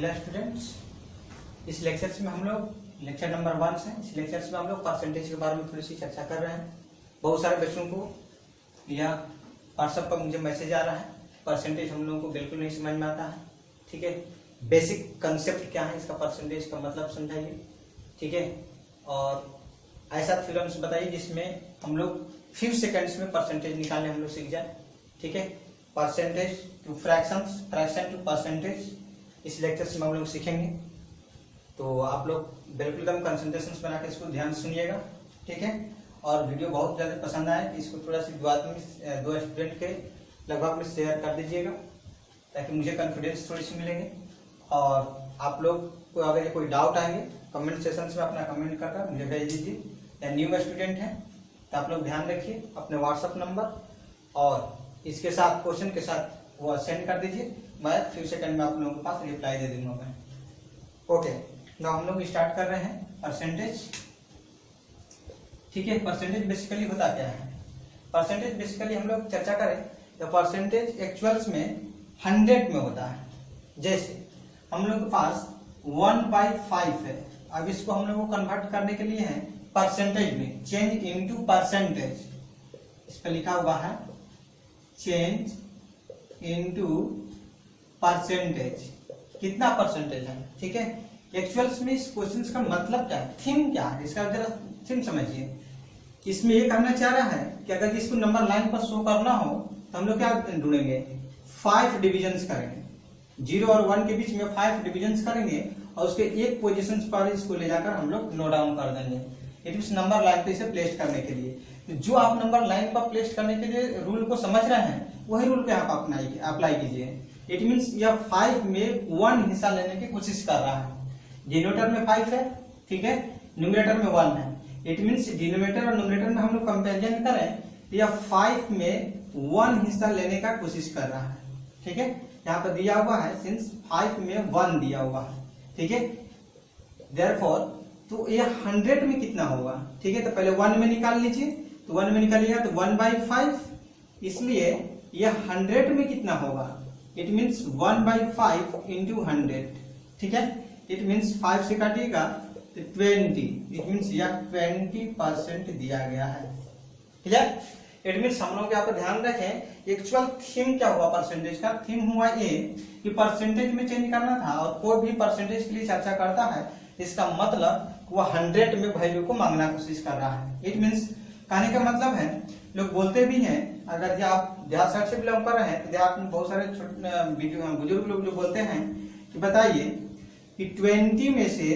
Hello students, इस lectures में हम लोग लेक्चर नंबर 1 से इस लेक्चर्स में हम लोग परसेंटेज के बारे में थोड़ी सी चर्चा कर रहे हैं। बहुत सारे बच्चों को या व्हाट्सएप पर मुझे मैसेज आ रहा है, परसेंटेज हम लोगों को बिल्कुल नहीं समझ में आता है। ठीक है, बेसिक कंसेप्ट क्या है इसका, परसेंटेज का मतलब समझाइए। ठीक है, और ऐसा थ्योरम्स बताइए जिसमें हम लोग फ्यू सेकंड्स में परसेंटेज निकालने हम लोग सीख जाए। ठीक है, percentage to fractions, fraction to percentage इस लेक्चर में हम लोग सीखेंगे। तो आप लोग बिल्कुल एकदम कंसंट्रेशन बना के इसको ध्यान से सुनिएगा। ठीक है, और वीडियो बहुत ज़्यादा पसंद आए तो इसको थोड़ा सी दो स्टूडेंट के लगभग में शेयर कर दीजिएगा ताकि मुझे कॉन्फिडेंस थोड़ी सी मिलेंगे। और आप लोग को अगर कोई डाउट आएंगे कमेंट सेशन में अपना कमेंट कर मुझे भेज दीजिए। या न्यू स्टूडेंट हैं तो आप लोग ध्यान रखिए अपने व्हाट्सएप नंबर और इसके साथ क्वेश्चन के साथ वो सेंड कर दीजिए, मैं फ्यू सेकंड में आप लोगों के पास रिप्लाई दे दूंगा मैं। ओके, नाउ हम लोग स्टार्ट कर रहे हैं परसेंटेज। ठीक है, परसेंटेज बेसिकली होता क्या है? परसेंटेज बेसिकली हम लोग चर्चा करें तो परसेंटेज एक्चुअल्स में 100 में होता है। जैसे हम लोग के पास 1/5 है, अब इसको हम लोग को कन्वर्ट करने के लिए है परसेंटेज में, चेंज इनटू परसेंटेज। इस पर लिखा हुआ है चेंज इनटू परसेंटेज, कितना परसेंटेज है। ठीक है, एक्चुअल्स में इस क्वेश्चन का मतलब क्या है, थीम क्या है, इसका जरा थीम समझिए। इसमें ये कहना चाह रहा है कि अगर इसको नंबर लाइन पर शो करना हो तो हम लोग क्या ढूंढेंगे, 5 डिविजन्स करेंगे। 0 और 1 के बीच में 5 डिविजन्स करेंगे और उसके एक पोजीशन पर इसको ले जाकर हम लोग नोट डाउन कर देंगे। इट मींस नंबर लाइन पे इसे प्लेस करने के लिए जो आप नंबर लाइन पर प्लेस करने के लिए रूल को समझ रहे हैं वही रूल पे आप अप्लाई कीजिए। इट मींस यह 5 में 1 हिस्सा लेने की कोशिश कर रहा है। डिनोमिनेटर में 5 है, ठीक है, न्यूमरेटर में 1 है। इट मींस डिनोमिनेटर और न्यूमरेटर में हम लोग कंपेरिजन करें तो यह 5 में 1 हिस्सा लेने का कोशिश कर रहा है। ठीक है, यहाँ पर दिया हुआ है सिंस 5 में 1 दिया हुआ है। ठीक है, देयरफॉर तो यह 100 में कितना होगा। ठीक है, तो पहले 1 में निकाल लीजिए, तो 1 में निकालिएगा तो 1/5, इसलिए यह 100 में कितना होगा, इट मीन्स 1/5 इंटू 100। ठीक है, इट मीन्स 5 से काटिएगा तो 20, इट मीन्स यह 20% दिया गया है। क्लियर? इट मीन्स हम लोग यहाँ पर ध्यान रखें एक्चुअल थीम क्या हुआ परसेंटेज का। थीम हुआ ये कि परसेंटेज में चेंज करना था, और कोई भी परसेंटेज के लिए चर्चा करता है इसका मतलब वह 100 में वैल्यू को मांगना कोशिश कर रहा है। इट मीन्स कहने का मतलब है, लोग बोलते भी हैं, अगर आप देहात साइड से बिलोंग कर रहे हैं तो देहात में बहुत सारे बुजुर्ग लोग जो बोलते हैं कि बताइए कि 20 में से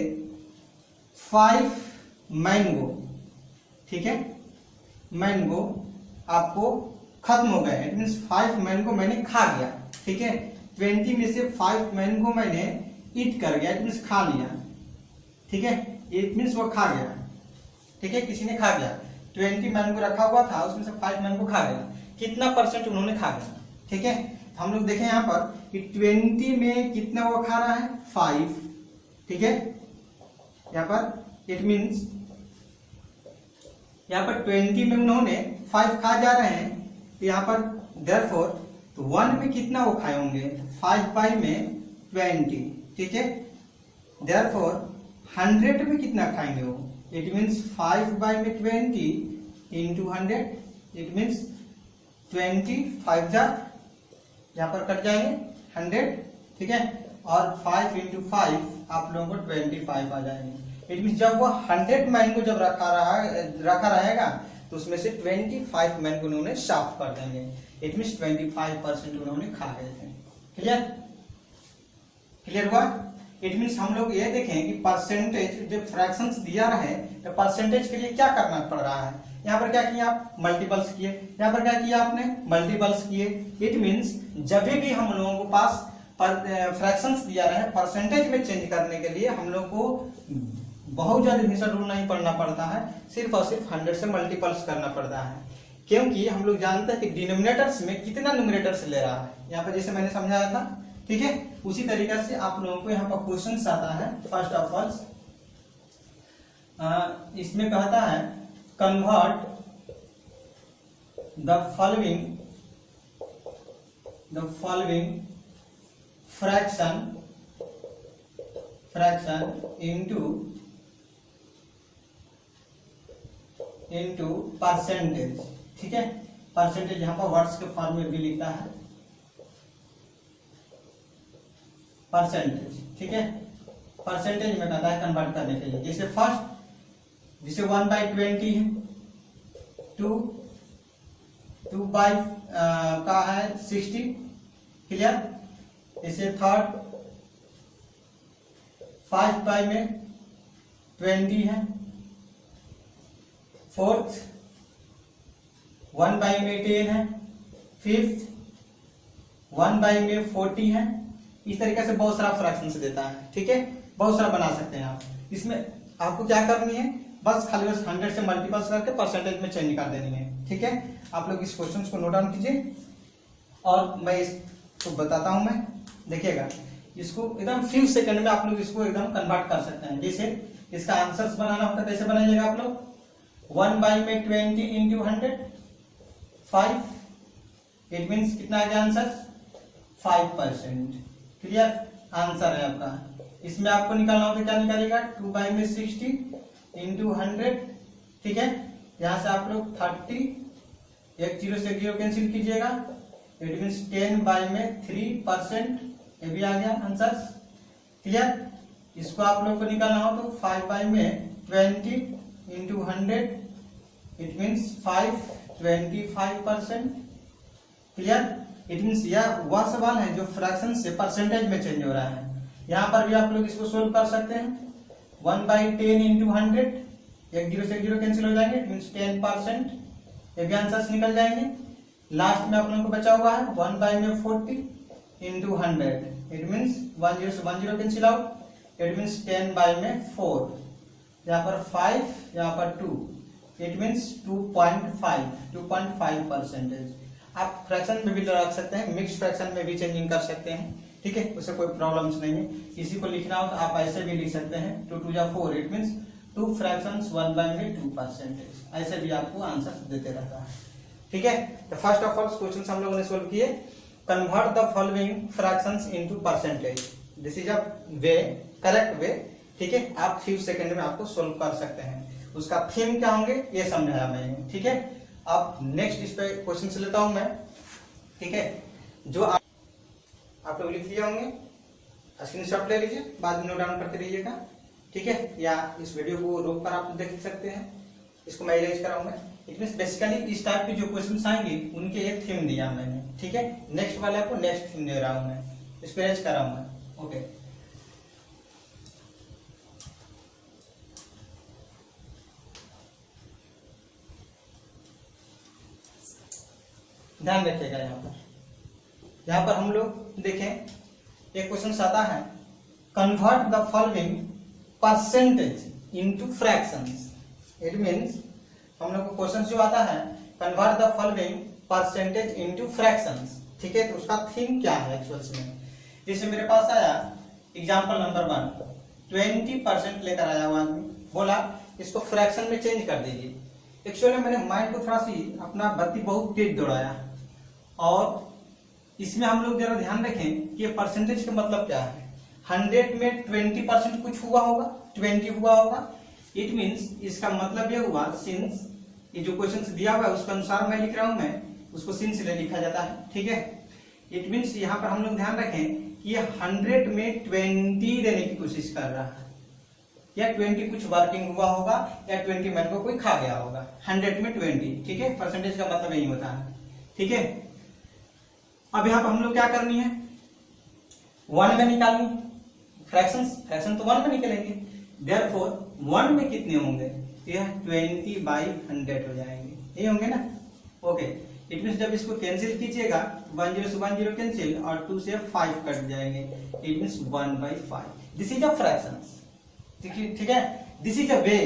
5 मैंगो, ठीक है, मैंगो आपको खत्म हो गए। इट मीन्स 5 मैंगो मैंने खा गया। ठीक है, 20 में से 5 मैंगो मैंने ईट कर गया, इट मीन्स खा लिया। ठीक है, इट मीन्स वो खा गया। ठीक है, किसी ने खा गया, 20 मैंगो रखा हुआ था उसमें से 5 मैंगो खा गया, कितना परसेंट उन्होंने खा गया। ठीक है, तो हम लोग देखें यहाँ पर कि 20 में कितना वो खा रहा है, 5। ठीक है, यहाँ पर इट मीन्स यहाँ पर 20 में उन्होंने 5 खा जा रहे हैं, तो यहाँ पर देयरफॉर तो 1 में कितना वो खाए होंगे, 5 में 20। ठीक है, देयरफॉर 100 में कितना खाएंगे वो, इट मीन्स 5 में 20 इंटू 100, इट मीन्स 25 यहाँ पर कट जाएंगे 100। ठीक है, और 5 इंटू 5 आप लोगों को 25 आ जाएंगे। इट मीन्स जब वो 100 मैंगो जब रखा रहेगा तो उसमें से 25 मैंगो उन्होंने साफ कर देंगे। इट मीन्स 25% उन्होंने खा गए थे। क्लियर? क्लियर हुआ? इट मीन्स हम लोग ये देखें कि परसेंटेज जब फ्रैक्शंस दिया रहे तो परसेंटेज के लिए क्या करना पड़ रहा है। यहाँ पर क्या किया आप, मल्टीपल्स किए, यहाँ पर क्या किया आपने, मल्टीपल्स किए। इट मीन्स जब भी हम लोगों को पास फ्रैक्शंस दिया रहे परसेंटेज में चेंज करने के लिए हम लोग को बहुत ज्यादा हिस्सा रूल नहीं पढ़ना पड़ता है, सिर्फ और सिर्फ 100 से मल्टीपल्स करना पड़ता है, क्योंकि हम लोग जानते हैं कि डिनोमिनेटर्स में कितना न्यूमरेटर्स ले रहा है। यहाँ पर जैसे मैंने समझाया था, ठीक है, उसी तरीके से आप लोगों को यहाँ पर क्वेश्चन आता है। फर्स्ट ऑफ ऑल इसमें कहता है convert the following fraction fraction into percentage, ठीक है। परसेंटेज यहाँ पर वर्ड्स के फॉर्म में भी लिखता है परसेंटेज, ठीक है। परसेंटेज में कहता है कन्वर्ट करने के लिए। जैसे फर्स्ट, जिसे 1/20 है, 2 बाई का है 60, क्लियर। जैसे थर्ड 5 बाई में 20 है, फोर्थ 1 बाई में 10 है, फिफ्थ 1 बाई में 40 है। इस तरीके से बहुत सारा फ्रैक्शन से देता है, ठीक है। बहुत सारा बना सकते हैं आप। इसमें आपको क्या करनी है, बस खाली बस 100 से मल्टीपल्स करके परसेंटेज में चेंज कर देनी है, ठीक है। आप लोग इस क्वेश्चन को नोट डाउन कीजिए और मैं इसको बताता हूं। मैं देखिएगा, इसको एकदम फ्यू सेकंड में आप लोग इसको एकदम कन्वर्ट कर सकते हैं। जैसे इसका आंसर्स बनाना होता है, कैसे बनाइएगा आप लोग, 1 बाई में 20 इंटू 100 5, इट मीन्स कितना आ गया आंसर, 5%, क्लियर। आंसर है आपका। इसमें आपको निकालना होगा, क्या निकालेगा, 2 बाई में 60 इंटू 100, ठीक है। यहां से आप लोग 30, एक 0 से 0 कैंसिल कीजिएगा, इट मीन्स 10 बाई में 3%, ये भी आ गया आंसर, क्लियर। इसको आप लोग को निकालना हो तो 5 बाई में 20 into 100, it means 25%, clear. It means यह वह सवाल है जो फ्रैक्शन से परसेंटेज में चेंज हो रहा है। यहाँ पर भी आप लोग इसको सोल्व कर सकते हैं। 1/10 इंटू 100, एक 0 से 0 कैंसिल हो जाएंगे, इट मीन्स 10%, ये भी आंसर्स निकल जाएंगे। लास्ट में आप लोगों को बचा हुआ है 1 बाई में 40 इंटू 100, इट मीन्स 10 से 10 cancel out, it means 10 by में 4, यहाँ पर 5, यहाँ पर 2, इट मीन्स 2.5%। आप फ्रैक्शन में भी रख सकते हैं, मिक्स फ्रैक्शन में भी चेंजिंग कर सकते हैं, ठीक है। उससे कोई प्रॉब्लम्स नहीं है। इसी को लिखना हो तो आप ऐसे भी लिख सकते हैं, 2 2 जा 4, इट मीन्स 2 फ्रैक्शंस 1 बाई में 2%। ऐसे भी आपको आंसर देते रहता है, ठीक है। तो फर्स्ट ऑफ ऑल क्वेश्चन हम लोगों ने सोल्व किए। Convert the following fractions into percentage, this is a way, correct way, ठीक है। आप फ्यू सेकंड में आपको सोल्व कर सकते हैं। उसका थीम क्या होंगे ये समझाया मैंने, ठीक है। अब नेक्स्ट इस पे क्वेश्चन से लेता हूं मैं, ठीक है। जो आप लोग लिख लिए होंगे, स्क्रीनशॉट ले लीजिए, बाद में नोट डाउन करते रहिएगा, ठीक है। या इस वीडियो को रोक कर आप देख सकते हैं, इसको मैं इरेज कराऊंगा। इट मींस बेसिकली इस टाइप के जो क्वेश्चन आएंगे उनके एक थीम दिया मैंने, ठीक है। नेक्स्ट वाले आपको नेक्स्ट थीम दे रहा हूं मैं, इसको इरेज कराऊंगा, ओके। ध्यान रखिएगा। यहाँ पर हम लोग देखें, एक क्वेश्चन आता है, convert the following percentage into fractions. It means हम लोग को क्वेश्चन जो आता है, convert the following percentage into fractions, ठीक है। तो उसका थीम क्या है एक्चुअल में। जैसे मेरे पास आया एग्जांपल नंबर 1, 20% लेकर आया हुआ आदमी, बोला इसको फ्रैक्शन में चेंज कर दीजिए। एक्चुअली मैंने माइंड को थोड़ा सी अपना बत्ती बहुत तेज दौड़ाया, और इसमें हम लोग जरा ध्यान रखें कि ये परसेंटेज का मतलब क्या है। 100 में 20% कुछ हुआ होगा, 20 हुआ होगा, इट मींस इसका मतलब ये हुआ, सिंस ये जो क्वेश्चन दिया हुआ है उसके अनुसार मैं लिख रहा हूं, मैं उसको सिंस ले लिखा जाता है, ठीक है। इट मींस यहाँ पर हम लोग ध्यान रखें कि ये 100 में 20 देने की कोशिश कर रहा है, या 20 कुछ वर्किंग हुआ होगा, या 20 मैन को कोई खा गया होगा। 100 में 20, ठीक है। परसेंटेज का मतलब यही होता है, ठीक है। अब यहाँ पर हम लोग क्या करनी है, 1 में निकालनी, फ्रैक्शन तो 1 में निकलेंगे, देयरफॉर 1 में कितने होंगे, यह 20/100 हो जाएंगे, यही होंगे ना, ओके। इट मींस जब इसको कैंसिल कीजिएगा, 10 से 10 कैंसिल, और 2 से 5 कट जाएंगे, it means 1/5। This is a fractions, ठीक है। This is a way,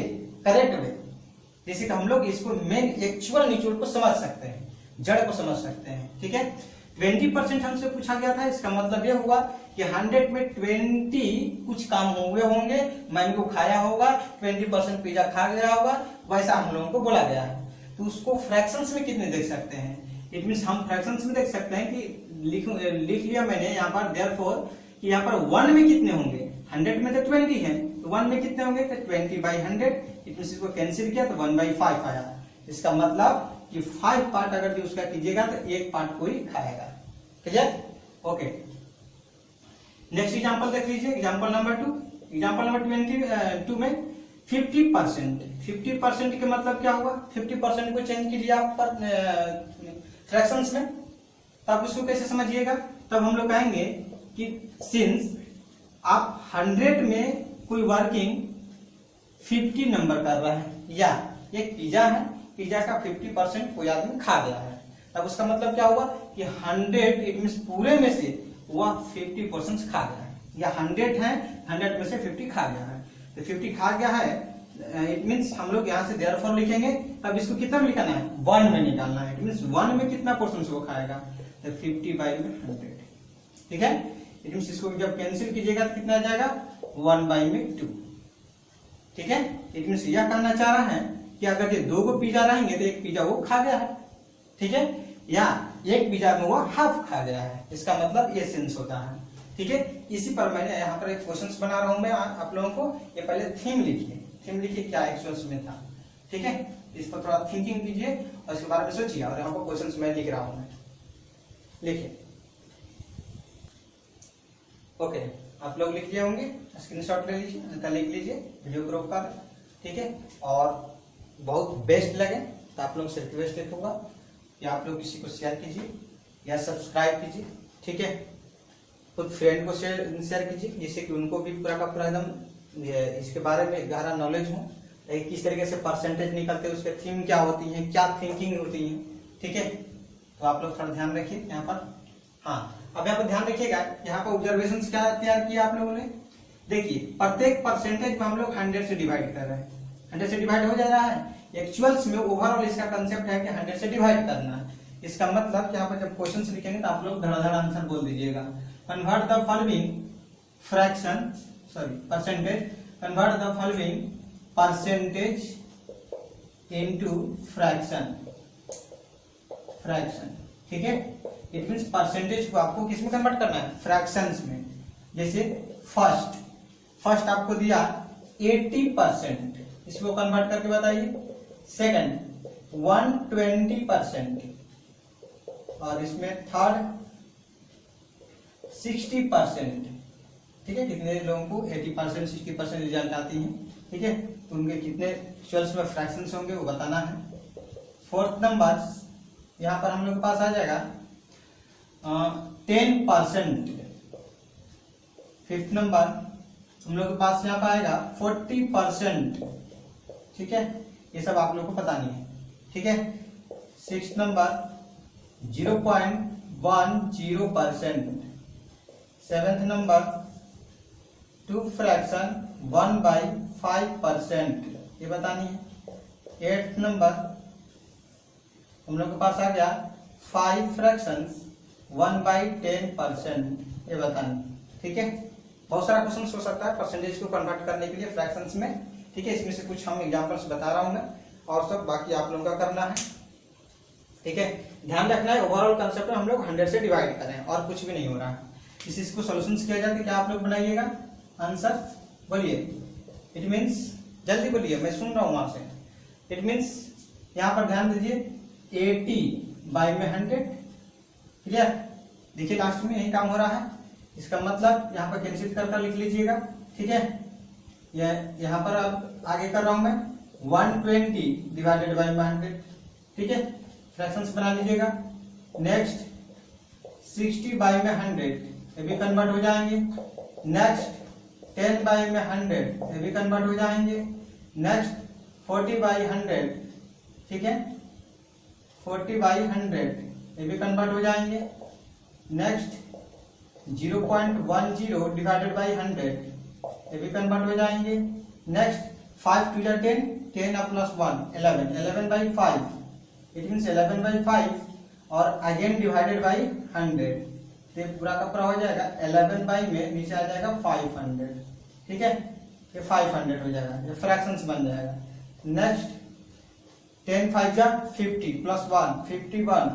correct way, जैसे कि हम लोग इसको मेन एक्चुअल निचोड़ को समझ सकते हैं, जड़ को समझ सकते हैं, ठीक है। 20% हमसे पूछा गया था, इसका मतलब यह हुआ कि 100 में 20 कुछ काम हुए होंगे, मैंने को खाया होगा, 20% पिज्जा खा गया होगा, वैसा हम लोगों को बोला गया है। तो उसको फ्रैक्शंस में कितने देख सकते हैं, इट मींस हम फ्रैक्शंस में देख सकते हैं कि लिख लिया मैंने यहाँ पर, देयरफॉर कि यहाँ पर 1 में कितने होंगे, 100 में तो 20 है, तो 1 में कितने होंगे, तो 20/100, इट मींस इसको कैंसिल किया तो 1/5 आया। इसका मतलब कि 5 पार्ट अगर यूज का कीजिएगा तो एक पार्ट कोई खाएगा। क्लियर? ओके, नेक्स्ट एग्जांपल देख लीजिए, एग्जांपल नंबर 2। एग्जांपल नंबर 22 में 50% के मतलब क्या हुआ, 50% को चेंज कीजिए आप पर फ्रैक्शंस में, तो आप इसको कैसे समझिएगा, तब हम लोग कहेंगे कि सिंस आप 100 में कोई वर्किंग 50 नंबर कर रहा है, या एक पिज्जा है, पिज्जा का 50% कोई आदमी खा गया है, तब उसका मतलब क्या हुआ कि 100 इट मींस पूरे में से वह 50% खा गया है, या 100 है 100 में से 50 खा गया है, तो 50 खा गया है, इट मींस हम लोग यहाँ से देयरफॉर लिखेंगे, तब इसको कितना में लिखना है, 1 में निकालना है। इट मींस 1 में कितना पोर्शन से वो खाएगा, तो 50/100। ठीक है, इट मींस इसको जब कैंसिल कीजिएगा तो कितना आ जाएगा, 1/2। ठीक है, इट मींस यह कहना चाह रहा है कि अगर ये 2 पिज्जा रहेंगे तो एक पिज्जा वो खा गया है। ठीक है, या एक पिज्जा में वो हाफ खा गया है, इसका मतलब ये सेंस होता है। ठीक है, इसी पर मैंने यहाँ पर एक क्वेश्चंस बना रहा हूं मैं आप लोगों को, ये पहले थीम लिखिए क्या एक्चुअल्स में था। ठीक है, इस पर थोड़ा थिंकिंग कीजिए और इसके बारे में सोचिए, और यहाँ पर क्वेश्चंस मैं लिख रहा हूं, मैं लिखिए। ओके, आप लोग लिख लिए होंगे, स्क्रीनशॉट ले लीजिए, लिख लीजिए वीडियो को रोक कर। ठीक है, और बहुत बेस्ट लगे तो आप लोग से रिक्वेस्ट देखूंगा कि आप लोग किसी को शेयर कीजिए या सब्सक्राइब कीजिए। ठीक है, खुद फ्रेंड को शेयर कीजिए, जिससे कि उनको भी पूरा का पूरा एकदम इसके बारे में गहरा नॉलेज हो, किस तरीके से परसेंटेज निकलते हैं, उसके थीम क्या होती है, क्या थिंकिंग होती है। ठीक है, तो आप लोग थोड़ा ध्यान रखिए यहाँ पर। हाँ, अब यहाँ पर ध्यान रखिएगा, यहाँ पर ऑब्जर्वेशन क्या तैयार किया आप लोगों ने। देखिए, प्रत्येक परसेंटेज में हम लोग 100 से डिवाइड कर रहे हैं, 100 से डिवाइड हो जा रहा है। एक्चुअल्स में ओवरऑल इसका कंसेप्ट है कि 100 से डिवाइड करना है। इसका मतलब कि यहाँ पर जब क्वेश्चन लिखेंगे तो आप लोग धड़ाधड़ आंसर बोल दीजिएगा। Convert the following fraction, percentage, convert the following percentage into fraction. ठीक है, इट मींस परसेंटेज को आपको किस में कन्वर्ट करना है, फ्रैक्शंस में। जैसे फर्स्ट आपको दिया 80%, इसको कन्वर्ट करके बताइए। सेकंड 120%, और इसमें थर्ड 60%। ठीक है, कितने लोगों को 80% 60% रिजल्ट आती है। ठीक है, तो उनके कितने एक्चुअल्स में फ्रैक्शंस होंगे वो बताना है। फोर्थ नंबर यहाँ पर हम लोग के पास आ जाएगा 10%। फिफ्थ नंबर हम लोग के पास यहाँ पर आएगा 40%। ठीक है, ये सब आप लोग को पता नहीं है। ठीक है, six number 0.10%। Seventh number 2 fraction 1/5%, ये बतानी है। एट्थ नंबर हम लोग के पास आ गया 5 फ्रैक्शंस 1/10%, ये बतानी। ठीक है, बहुत सारा क्वेश्चन हो सकता है परसेंटेज को कन्वर्ट करने के लिए फ्रैक्शंस में। ठीक है, इसमें से कुछ हम एग्जांपल्स बता रहा हूं मैं, और सब बाकी आप लोगों का करना है। ठीक है, ध्यान रखना है ओवरऑल कंसेप्ट में हम लोग 100 से डिवाइड कर रहे हैं और कुछ भी नहीं हो रहा है। इसको सॉल्यूशंस किया जाए तो क्या आप लोग बनाइएगा आंसर, बोलिए। इट मींस जल्दी बोलिए, मैं सुन रहा हूं वहां से। इट मींस यहाँ पर ध्यान दीजिए 80/100। क्लियर, देखिए लास्ट में यही काम हो रहा है। इसका मतलब यहाँ पर कैंसिल कर लिख लीजिएगा। ठीक है, यहाँ पर अब आगे कर रहा हूं मैं 120/100। ठीक है, फ्रैक्शंस बना लीजिएगा। नेक्स्ट 60/100, ये भी कन्वर्ट हो जाएंगे। नेक्स्ट 10/100, ये भी कन्वर्ट हो जाएंगे। नेक्स्ट 40/100, ठीक है, 40/100, ये भी कन्वर्ट हो जाएंगे। नेक्स्ट 0.10/100, ये भी कन्वर्ट हो जाएंगे। नेक्स्ट 5 to 10, 10 + 1 11, 11/5, इट मींस 11/5, और अगेन डिवाइडेड बाई 100, तो पूरा का पूरा हो जाएगा 11 में नीचे आ जाएगा 500। ठीक है, ये 500 हो जाएगा, ये फ्रैक्शंस बन जाएगा। नेक्स्ट 10 5 जा 50 + 1 51,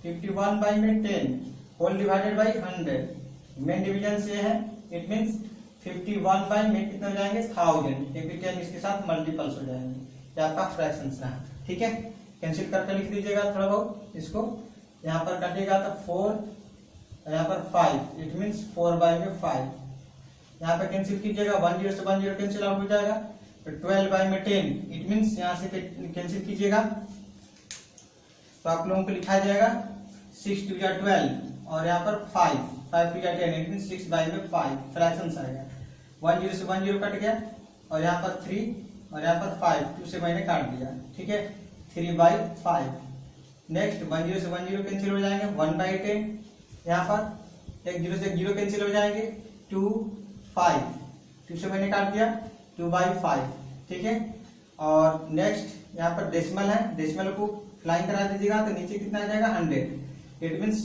51/10 whole divided by 100। Main division से है, इट मींस 51 बाई में कितने हो जाएंगे 1000, क्योंकि 10 इसके साथ मल्टीपल्स हो जाएंगे। ये आपका फ्रैक्शंस रहा, ठीक है। कैंसिल करके लिख दीजिएगा थोड़ा बहुत इसको, यहाँ पर कटेगा तो 4, यहाँ पर 5, इट मीन्स 4 बाई में 5। यहाँ पे कैंसिल कीजिएगा, 1 0 से 1 0 कैंसिल आउट हो जाएगा, तो 12 बाई में 10, इट मीन्स यहाँ से कैंसिल कीजिएगा तो आप लोगों को लिखा जाएगा 6 2 या 12, और यहाँ पर 5 2 या 10, इट मीन्स 6 बाई में 5 फ्रैक्शंस आएगा। 1 0 से 1 0 कट गया, और यहाँ पर 3 और यहाँ पर 5, 2 से मैंने काट दिया, ठीक है। 3 बाई 5। नेक्स्ट 1 0 से 1 0 कैंसिल हो जाएंगे, 1 बाई 10, यहाँ पर 1 0 से 1 0 कैंसिल हो जाएंगे, 2 5, 2 से मैंने काट दिया, 2 बाई 5, ठीक है। और नेक्स्ट यहाँ पर डेसिमल है, डेसिमल को फ्लाइंग करा दीजिएगा तो नीचे कितना आ जाएगा 100, इट मीन्स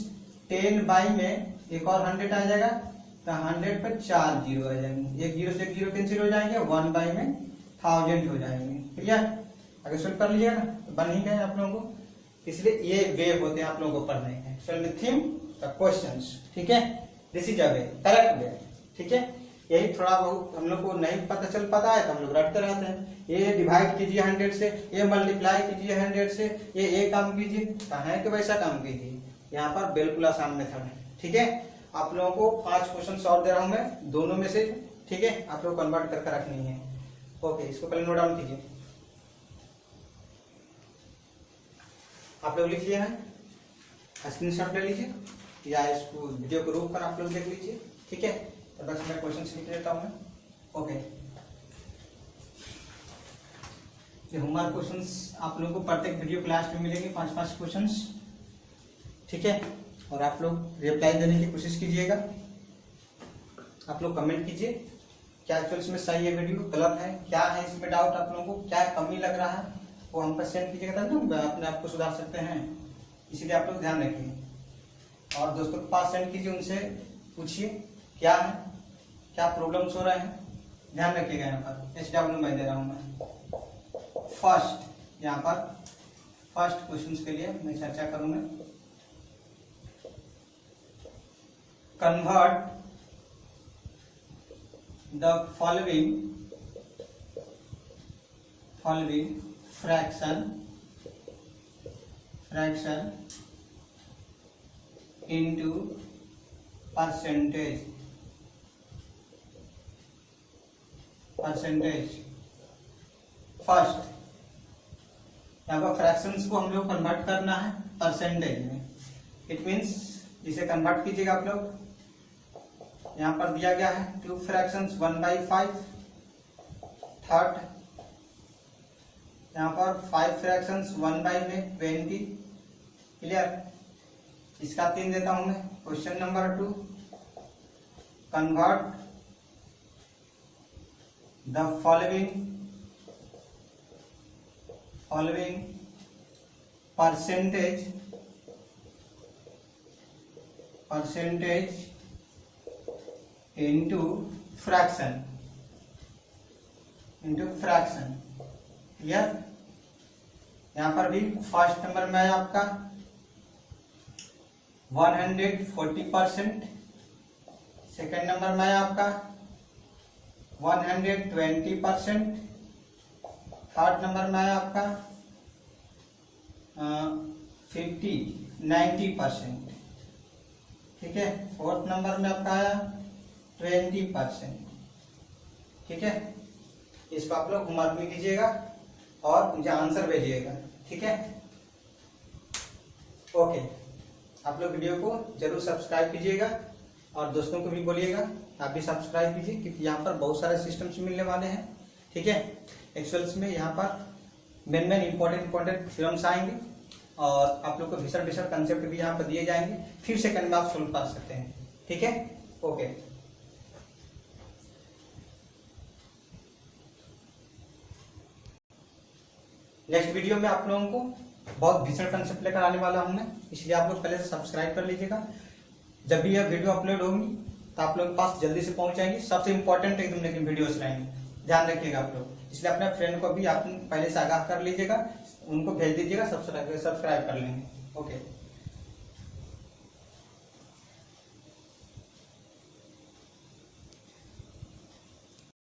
10 बाई में एक और 100 आ जाएगा, तो 100 पर 4 जीरो आ जाएंगे, 1 0 से 1 0 कैंसिल हो जाएंगे, 1 बाई में 1000 हो जाएंगे, क्लियर। अगर सोल्व कर लीजिएगा ना तो बन ही गए आप लोगों को, इसलिए ये वे होते हैं आप लोगों को पढ़ने के। Solve the theme the questions, ठीक है। This is a way, correct way, ठीक है। यही थोड़ा बहुत हम लोग को नहीं पता चल पाता है तो हम लोग रटते रहते हैं, ये डिवाइड कीजिए 100 से, ये मल्टीप्लाई कीजिए 100 से, ये काम कीजिए, कहा है कि वैसा काम कीजिए। यहाँ पर बिल्कुल आसान मेथड है, ठीक है। आप लोगों को 5 क्वेश्चन और दे रहा हूं मैं, दोनों में से, ठीक है। आप लोग कन्वर्ट करके रखनी है, ओके। इसको पहले नोट डाउन कीजिए, आप लोग लिख लिए हैं, स्क्रीनशॉट ले लीजिए या इसको वीडियो को रोक कर आप लोग देख लीजिए, ठीक है। तो बस मैं क्वेश्चन लिख लेता हूं मैं, ओके। ये होमवर्क क्वेश्चंस आप लोगों को प्रत्येक वीडियो क्लास में मिलेंगे, 5-5 क्वेश्चंस, ठीक है। और आप लोग रिप्लाई देने की कोशिश कीजिएगा, आप लोग कमेंट कीजिए क्या एक्चुअल इसमें सही है वीडियो, गलत है, क्या है इसमें डाउट, आप लोगों को क्या कमी लग रहा है वो हम पर सेंड कीजिएगा, तब अपने आप को सुधार सकते हैं, इसीलिए आप लोग ध्यान रखिए। और दोस्तों के पास सेंड कीजिए, उनसे पूछिए क्या है, क्या प्रॉब्लम्स हो रहे हैं, ध्यान रखिएगा। यहाँ पर HW मैं दे रहा हूं मैं फर्स्ट, यहाँ पर फर्स्ट क्वेश्चन के लिए मैं चर्चा करूंगा। Convert the following fraction into percentage। First यहाँ पर फ्रैक्शंस को हम लोग कन्वर्ट करना है परसेंटेज में, इट मीन्स इसे कन्वर्ट कीजिएगा आप लोग। यहाँ पर दिया गया है 2 फ्रैक्शंस 1/5, थर्ड यहाँ पर 5 फ्रैक्शंस 1/20, क्लियर। इसका 3 देता हूं मैं। Question number 2, convert the following percentage into fraction, clear. यहाँ पर भी फर्स्ट नंबर में है आपका 140%, सेकेंड नंबर में है आपका 120%, थर्ड नंबर में है आपका 90%, ठीक है। फोर्थ नंबर में आपका आया 20%, ठीक है। इसको आप लोग होमवर्क में कीजिएगा और मुझे आंसर भेजिएगा, ठीक है। ओके, आप लोग वीडियो को जरूर सब्सक्राइब कीजिएगा और दोस्तों को भी बोलिएगा आप भी सब्सक्राइब कीजिए, क्योंकि यहाँ पर बहुत सारे सिस्टम्स मिलने वाले हैं, ठीक है। एक्चुअल्स में यहाँ पर मेन इंपॉर्टेंट थ्योरम्स आएंगे और आप लोग को भीषण कंसेप्ट भी यहाँ पर दिए जाएंगे, फिर सेकंड में आप सोल्व कर सकते हैं, ठीक है। ओके, नेक्स्ट वीडियो में आप लोगों को बहुत भीषण कंसेप्ट लेकर आने वाला हूं मैं, इसलिए आप लोग पहले से सब्सक्राइब कर लीजिएगा। जब भी यह वीडियो अपलोड होगी तो आप लोगों के पास जल्दी से पहुंच जाएगी। सबसे इंपॉर्टेंट एकदम लेकिन वीडियोस लाएंगे, ध्यान रखिएगा आप लोग। इसलिए अपने फ्रेंड को भी आप पहले से आगाह कर लीजिएगा, उनको भेज दीजिएगा, सब्सक्राइब कर लेंगे। ओके।